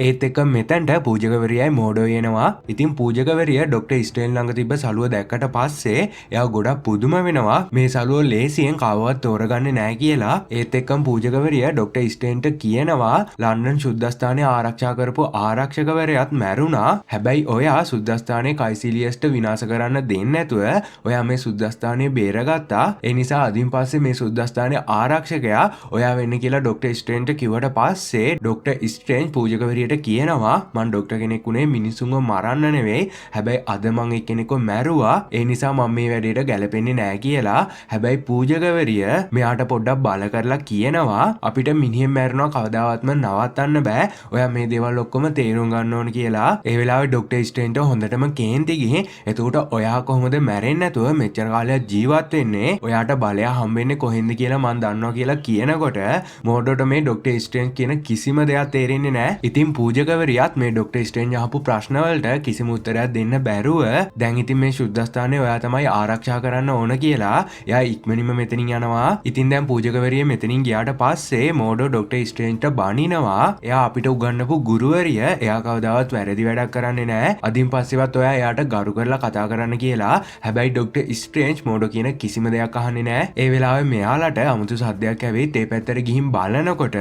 ඒත් එක්ක මෙතැන්ට පූජකවරියයි මෝඩෝ එනවා. ඉතින් පූජකවරිය ඩොක්ටර් ස්ට්‍රේන්ජ් ළඟ තිබ්බ සලුව දැක්කට පස්සේ එයා ගොඩක් පුදුම වෙනවා මේ සලුව ලේසියෙන් කවවත් තෝරගන්නේ නැහැ කියලා. ඒත් එක්කම පූජකවරිය ඩොක්ටර් ස්ට්‍රේන්ජ්ට කියනවා ලන්ඩන් සුද්දස්ථානය ආරක්ෂා කරපු ආරක්ෂකවරයාත් මැරුණා. හැබැයි ඔයා සුද්දස්ථානයේ කයිසිලියස්ට විනාශ කරන්න දෙන්නේ නැතුව ඔයා මේ සුද්දස්ථානය බේරගත්තා. ඒ නිසා අදින් පස්සේ මේ සුද්දස්ථානයේ ආරක්ෂකයා ඔයා වෙන්න කියලා ඩොක්ටර් ස්ට්‍රේන්ජ්ට කිව්වට පස්සේ ඩොක්ටර් ස්ට්‍රේන්ජ් පූජකවරියට කියනවා මං ඩොක්ටර් කෙනෙක් උනේ මිනිස්සුන්ව මරන්න නෙවෙයි. හැබැයි අද මං එක්කෙනෙක්ව මැරුවා. ඒ නිසා මම මේ වැඩේට ගැලපෙන්නේ නැහැ කියලා. හැබැයි පූජකවරිය මෙයාට පොඩ්ඩක් බල කරලා කියනවා අපිට මිනිහෙන් මැරෙනවා කවදාවත්ම නවත්තන්න බෑ. ඔයා මේ දේවල් ඔක්කොම තේරුම් ගන්න ඕන කියලා. ඒ වෙලාවේ ඩොක්ටර් ස්ට්‍රේන්ජ්ට හොඳටම කේන්ති ගිහින් එතකොට ඔයා කොහොමද මැරෙන්නේ නැතුව මෙච්චර කාලයක් ජීවත් වෙන්නේ? ඔයාට බලය හම්බෙන්නේ කොහෙන්ද කියලා මං දන්නවා කියලා කියනකොට මෝඩෝට මේ ඩොක්ටර් ස්ට්‍රේන්ජ් කියන කිසිම දෙයක් තේරෙන්නේ නැහැ. ඉතින් පූජකවරියත් මේ ඩොක්ටර් ස්ට්‍රේන්ජ් අහපු ප්‍රශ්න වලට කිසිම උත්තරයක් දෙන්න බැරුව දැන් ඉතින් මේ සුද්දස්ථානය ඔයා තමයි ආරක්ෂා කරන්න ඕන කියලා එයා ඉක්මනින්ම මෙතනින් යනවා. ඉතින් දැන් පූජකවරිය මෙතනින් ගියාට පස්සේ මෝඩෝ ඩොක්ටර් ස්ට්‍රේන්ජ්ට බනිනවා. එයා අපිට උගන්වපු ගුරුවරිය එයා කවදාවත් වැරදි වැඩක් කරන්නේ නැහැ. අදින් පස්සේවත් ඔයා එයාට ගරු කරලා කතා කරන්න කියලා. හැබැයි ඩොක්ටර් ස්ට්‍රේන්ජ් මෝඩෝ කියන කිසිම දෙයක් අහන්නේ නැහැ. ඒ වෙලාවේ මෙයාලට අමුතු සද්දයක් ඇවිත් ඒ පැත්තට ගිහින් බලනකොට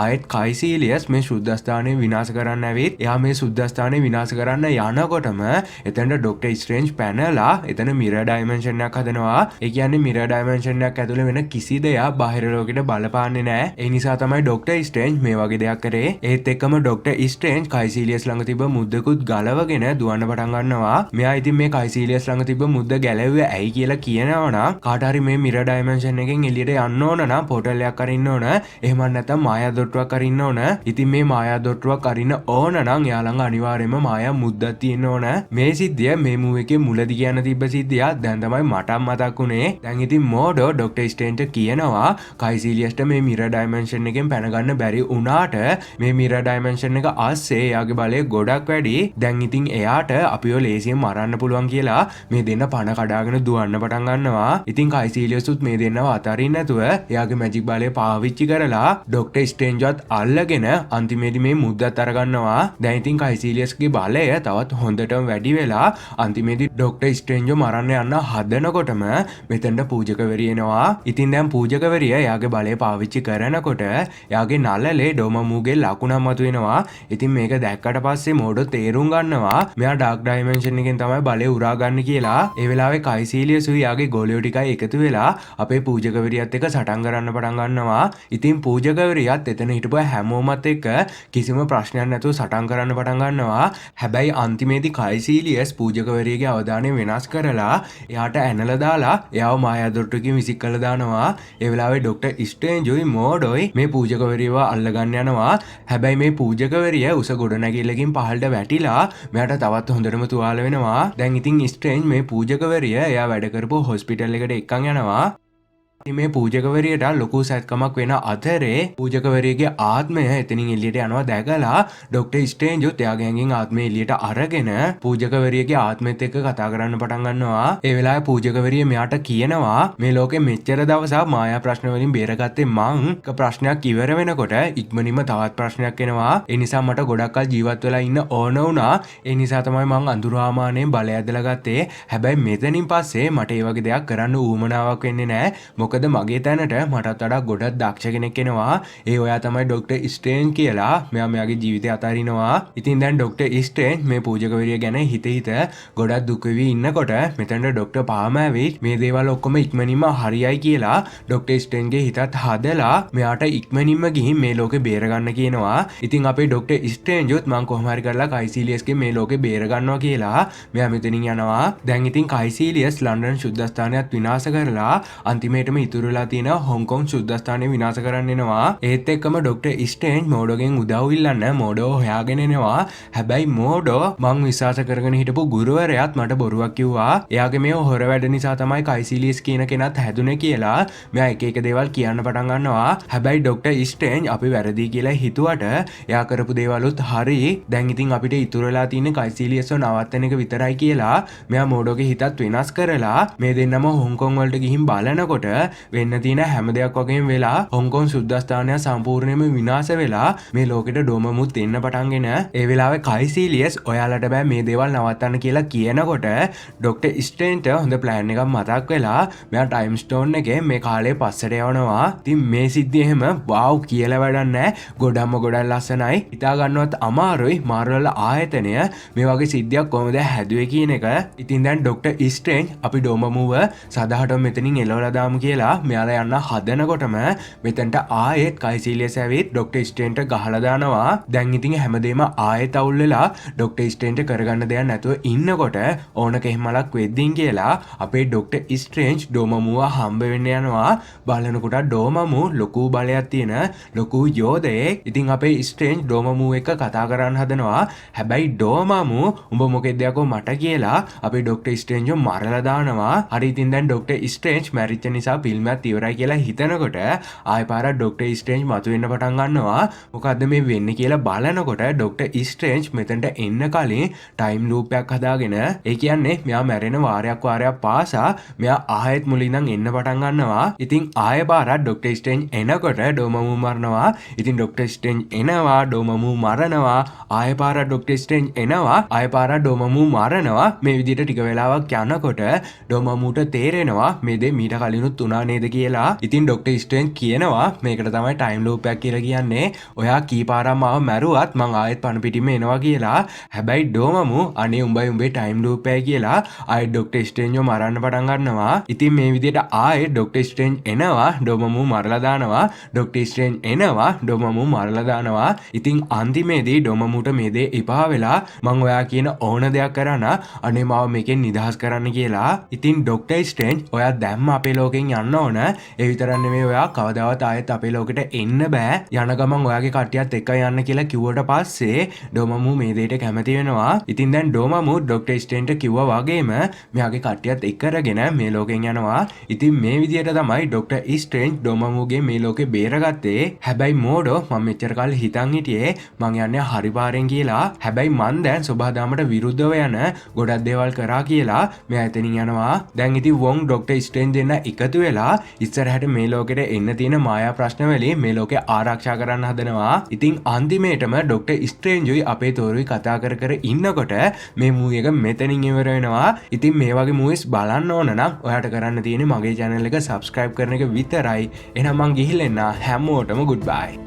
ආයෙත් කයිසිලියස් මේ සුද්දස්ථානය විනාශ කරන්න ඇවිත් එයා මේ සුද්දස්ථානය විනාශ කරන්න යනකොටම එතනට ඩොක්ටර් ස්ට්‍රේන්ජ් පැනලා එතන මිරර් ඩයිමන්ෂන් එකක් හදනවා. ඒ කියන්නේ මිරර් ඩයිමන්ෂන් එකක් ඇතුලේ වෙන කිසි දෙයක් බාහිර ලෝකෙට බලපාන්නේ නැහැ. ඒ නිසා තමයි ඩොක්ටර් ස්ට්‍රේන්ජ් මේ වගේ දෙයක් කරේ. ඒත් එක්කම ඩොක්ටර් ස්ට්‍රේන්ජ් කයිසිලියස් ළඟ තිබ්බ මුද්දකුත් ගලවගෙන දුවන්න පටන් ගන්නවා. මෙයා ඉතින් මේ කයිසිලියස් ළඟ තිබ්බ මුද්ද ගැලවුවේ ඇයි කියලා කියනවනම් කාට හරි මේ මිරර් ඩයිමන්ෂන් එකෙන් එළියට යන්න ඕන නම් පෝටල් එකක් අරින්න ඕන. එහෙම නැත්නම් මායා දොට්ටුවක් අරින්න ඕන. ඉතින් මේ මායා දොට්ටුවක් අරින්න ඕන නම් එයා ළඟ අනිවාර්යයෙන්ම මායා මුද්දක් තියෙන්න ඕන. මේ සිද්ධිය මේ මූවි එකේ මුලදී කියන්න තිබ්බ සිද්ධියක් දැන් තමයි මට මතක් වුනේ. දැන් ඉතින් මෝඩෝ ඩොක්ටර් ස්ට්‍රේන්ජ්ට කියනවා කයිසිලියස්ට මේ මිරර් ඩයිමන්ෂන් එකෙන් පැන ගන්න බැරි වුණාට මේ මිරර් ඩයිමන්ෂන් එක ආස්සේ එයාගේ බලය ගොඩක් වැඩි. දැන් ඉතින් එයාට අපිව ලේසියෙන් මරන්න පුළුවන් කියලා මේ දෙන්න පණ කඩාගෙන දුවන්න පටන් ගන්නවා. ඉතින් කයිසිලියස්ුත් මේ දෙන්නව අතරින් නැතුව එයාගේ මැජික් බලය පාවිච්චි කරලා ඩොක්ටර් ස්ට්‍රේන්ජ්වත් අල්ලගෙන අන්තිමේදී මේ මුද්දත් අරගන්නවා. දැන් ඉතින් කයිසිලියස්ගේ බලය තවත් හොඳටම වැඩි වෙලා අන්තිමේදී ඩොක්ටර් ස්ට්‍රේන්ජ්ව මරන්න යන්න හදනකොටම මෙතෙන්ට පූජකවරිය එනවා. ඉතින් දැන් පූජකවරිය එයාගේ බලය පාවිච්චි කරනකොට එයාගේ නළලේ ඩොමමූගේ ලකුණක් මතුවෙනවා. ඉතින් මේක දැක්කට පස්සේ මෝඩෝ තේරුම් ගන්නවා මෙයා ඩාර්ක් ඩයිමන්ෂන් එකෙන් තමයි බලය උරා ගන්න කියලා. ඒ වෙලාවේ කයිසිලියස්ුයි එයාගේ ගෝලියෝ ටිකයි එකතු වෙලා අපේ පූජකවරියත් එක්ක සටන් කරන්න පටන් ගන්නවා. ඉතින් පූජකවරියත් එතන හිටපු හැමෝමත් එක්ක කිසිම ප්‍රශ්නයක් නැතුව සටන් කරන්න පටන් ගන්නවා. හැබැයි අන්තිමේදී කයිසිලියස් පූජකවරියගේ අවධානය වෙනස් කරලා එයාට ඇනලා දාලා එයාව මායා දොට්ටුවකින් විසික් කරලා දානවා. ඒ වෙලාවේ ඩොක්ටර් ස්ට්‍රේන්ජ්යි මෝඩෝයි මේ පූජකවරියව අල්ලගන්න යනවා. හැබැයි මේ පූජකවරිය උස ගොඩනැගිල්ලකින් පහළට වැටිලා මෙයාට තවත් හොඳටම තුවාල වෙනවා. දැන් ඉතින් ස්ට්‍රේන්ජ් මේ පූජකවරිය එයා වැඩ කරපු හොස්පිටල් එකට එක්කන් යනවා. මේ පූජකවරියට ලොකු සැත්කමක් වෙන අතරේ පූජකවරියගේ ආත්මය එතනින් එළියට යනවා දැකලා ඩොක්ටර් ස්ට්‍රේන්ජ්ත් එයාගේ ඇඟෙන් ආත්මය එළියට අරගෙන පූජකවරියගේ ආත්මෙත් එක්ක කතා කරන්න පටන් ගන්නවා. ඒ වෙලාවේ පූජකවරිය මෙයාට කියනවා මේ ලෝකෙ මෙච්චර දවසක් මායා ප්‍රශ්න වලින් බේරගත්තේ මං. එක ප්‍රශ්නයක් ඉවර වෙනකොට ඉක්මනින්ම තවත් ප්‍රශ්නයක් එනවා. ඒ නිසා මට ගොඩක් කල් ජීවත් වෙලා ඉන්න ඕන වුණා. ඒ නිසා තමයි මං අඳුරාමානේ බලය ඇදලා ගත්තේ. හැබැයි මෙතනින් පස්සේ මට ඒ වගේ දෙයක් කරන්න ඌමනාවක් වෙන්නේ නැහැ. මොකද මගේ තැනට මටත් වඩා ගොඩක් දක්ෂ කෙනෙක් එනවා. ඒ ඔයා තමයි ඩොක්ටර් ස්ට්‍රේන්ජ් කියලා මෙයා මෙයාගේ ජීවිතය අතාරිනවා. ඉතින් දැන් ඩොක්ටර් ස්ට්‍රේන්ජ් මේ පූජකවරිය ගැන හිත ගොඩක් දුක් වෙවි ඉන්නකොට මෙතනට ඩොක්ටර් පාම ඇවිත් මේ දේවල් ඔක්කොම ඉක්මනින්ම හරියයි කියලා ඩොක්ටර් ස්ට්‍රේන්ජ්ගේ හිතත් හදලා මෙයාට ඉක්මනින්ම ගිහින් මේ ලෝකේ බේරගන්න කියනවා. ඉතින් අපේ ඩොක්ටර් ස්ට්‍රේන්ජ්ත් මං කොහොම හරි කරලා කයිසිලියස්ගේ මේ ලෝකේ බේරගන්නවා කියලා මෙයා මෙතනින් යනවා. දැන් ඉතින් කයිසිලියස් ලන්ඩන් සුද්දස්ථානයත් විනාශ කරලා අන්තිමේටම ඉතුරුලා තියෙන හොංකොං සුද්දස්ථානය විනාශ කරන්න එනවා. ඒත් එක්කම ඩොක්ටර් ස්ට්‍රේන්ජ් මෝඩෝගෙන් උදව් ඉල්ලන්න මෝඩෝ හොයාගෙන එනවා. හැබැයි මෝඩෝ මං විශ්වාස කරගෙන හිටපු ගුරුවරයාත් මට බොරුවක් කිව්වා. එයාගේ මේ හොර වැඩ නිසා තමයි කයිසිලියස් කියන කෙනත් හැදුනේ කියලා මෙයා එක එක දේවල් කියන්න පටන් ගන්නවා. හැබැයි ඩොක්ටර් ස්ට්‍රේන්ජ් අපි වැරදි කියලා හිතුවට එයා කරපු දේවලුත් හරි. දැන් ඉතින් අපිට ඉතුරුලා තියෙන කයිසිලියස්ව නවත්තන එක විතරයි කියලා මෙයා මෝඩෝගේ හිතත් වෙනස් කරලා මේ දෙන්නම හොංකොං වලට ගිහින් බලනකොට වෙන්න තියෙන හැම දෙයක් වගේම වෙලා හොංකොන් සුද්දස්ථානය සම්පූර්ණයෙන්ම විනාශ වෙලා මේ ලෝකෙට ඩෝමමුත් එන්න පටන්ගෙන ඒ වෙලාවේ කයිසීලියස් ඔයාලට බෑ මේ දේවල් නවත්තන්න කියලා කියනකොට ඩොක්ටර් ස්ට්‍රේන්ජ්ට හොඳ ප්ලෑන් එකක් මතක් වෙලා මෙයා ටයිම් ස්ටෝන් එකේ මේ කාලේ පස්සට යවනවා. ඉතින් මේ සිද්ධිය එහෙම වව් කියලා වැඩක් නැහැ. ගොඩක්ම ගොඩක් ලස්සනයි. හිතා ගන්නවත් අමාරුයි මාර්වල් ආයතනය මේ වගේ සිද්ධියක් කොහොමද හැදුවේ කියන එක. ඉතින් දැන් ඩොක්ටර් ස්ට්‍රේන්ජ් අපි ඩෝමමුව සදාහටම මෙතනින් එලවලා දාමු කියලා මෙයාලා යන්න හදනකොටම මෙතනට ආයෙත් කයිසීලියස් ඇවිත් ඩොක්ටර් ස්ට්‍රේන්ජ්ට ගහලා දානවා. දැන් ඉතින් හැමදේම ආයෙත් අවුල් වෙලා ඩොක්ටර් ස්ට්‍රේන්ජ්ට කරගන්න දෙයක් නැතුව ඉන්නකොට ඕනක එහෙමලක් වෙද්දින් කියලා අපේ ඩොක්ටර් ස්ට්‍රේන්ජ් ඩෝමමුව හම්බ වෙන්න යනවා. බලනකොට ඩෝමමු ලොකු බලයක් තියෙන ලොකු යෝධයෙක්. ඉතින් අපේ ස්ට්‍රේන්ජ් ඩෝමමු එක කතා කරන්න හදනවා. හැබැයි ඩෝමමු උඹ මොකෙද යකෝ මට කියලා අපේ ඩොක්ටර් ස්ට්‍රේන්ජ් මරලා දානවා. හරි ඉතින් දැන් ඩොක්ටර් ස්ට්‍රේන්ජ් මැරිච්ච නිසා ෆිල්ම් එකත් ඉවරයි කියලා හිතනකොට ආයෙ පාරක් ඩොක්ටර් ස්ට්‍රේන්ජ් මතුවෙන්න පටන් ගන්නවා. මොකද්ද මේ වෙන්නේ කියලා බලනකොට ඩොක්ටර් ස්ට්‍රේන්ජ් මෙතනට එන්න කලින් ටයිම් ලූප් එකක් හදාගෙන ඒ කියන්නේ මෙයා මැරෙන වාරයක් පාසා මෙයා ආයෙත් මුලින් ඉඳන් එන්න පටන් ගන්නවා. ඉතින් ආයෙ පාරක් ඩොක්ටර් ස්ට්‍රේන්ජ් එනකොට ඩෝමමු මරනවා. ඉතින් ඩොක්ටර් ස්ට්‍රේන්ජ් එනවා ඩෝමමු මරනවා. ආයෙ පාරක් ඩොක්ටර් ස්ට්‍රේන්ජ් එනවා. ආයෙ පාරක් ඩෝමමු මරනවා. මේ විදිහට ටික වෙලාවක් යනකොට ඩෝමමුට තේරෙනවා මේ දේ මීට කලිනුත් උනා නේද කියලා. ඉතින් ඩොක්ටර් ස්ට්‍රේන්ජ් කියනවා මේකට තමයි ටයිම් ලූප් එකක් කියලා කියන්නේ. ඔයා කී පාරක් මාව මැරුවත් මං ආයෙත් පණ පිටින්ම එනවා කියලා. හැබැයි ඩෝමමු අනේ උඹයි උඹේ ටයිම් ලූප් එකයි කියලා ආයෙත් ඩොක්ටර් ස්ට්‍රේන්ජ්ව මරන්න පටන් ගන්නවා. ඉතින් මේ විදිහට ආයෙත් ඩොක්ටර් ස්ට්‍රේන්ජ් එනවා ඩෝමමු මරලා දානවා. ඩොක්ටර් ස්ට්‍රේන්ජ් එනවා ඩෝමමු මරලා දානවා. ඉතින් අන්තිමේදී ඩෝමමුට මේ දේ එපා වෙලා මං ඔයා කියන ඕන දෙයක් කරන්න අනේ මාව මේකෙන් නිදහස් කරන්න කියලා. ඉතින් ඩොක්ටර් ස්ට්‍රේන්ජ් ඔයා දැම්ම අපේ ලෝකෙන් යන්න ඕන. ඒ විතරක් නෙමෙයි ඔයා කවදාවත් ආයෙත් අපේ ලෝකෙට එන්න බෑ. යන ගමන් ඔයාගේ කට්ටියත් එක්ක යන්න කියලා කිව්වට පස්සේ ඩෝමමු මේ දෙයට කැමති වෙනවා. ඉතින් දැන් ඩෝමමු ඩොක්ටර් ස්ට්‍රේන්ජ්ට කිව්වා වගේම මෙයාගේ කට්ටියත් එක්ක අරගෙන මේ ලෝකෙන් යනවා. ඉතින් මේ විදිහට තමයි ඩොක්ටර් ස්ට්‍රේන්ජ් ඩෝමමුගේ මේ ලෝකේ බේරගත්තේ. හැබැයි මෝඩෝ මම මෙච්චර කාලෙ හිතන් හිටියේ මං යන්නේ හරි පාරෙන් කියලා. හැබැයි මං දැන් සබහාදමට විරුද්ධව යන ගොඩක් දේවල් කරා කියලා මෙයා එතනින් යනවා. දැන් ඉතින් වොන් ඩොක්ටර් ස්ට්‍රේන්ජ් දෙන්න එකතු වෙලා ඉස්සරහට මේ ලෝකෙට එන්න තියෙන මායා ප්‍රශ්න වලින් මේ ලෝකේ ආරක්ෂා කරන්න හදනවා. ඉතින් අන්තිමේටම ඩොක්ටර් ස්ට්‍රේන්ජ්යි අපේ තෝරුයි කතා කර කර ඉන්නකොට මේ මූවි එක මෙතනින් ඉවර වෙනවා. ඉතින් මේ වගේ මූවිස් බලන්න ඕන නම් ඔයාට කරන්න තියෙන්නේ මගේ channel එක subscribe කරන එක විතරයි. එහෙනම් මං ගිහිල්ලා එන්න හැමෝටම goodbye.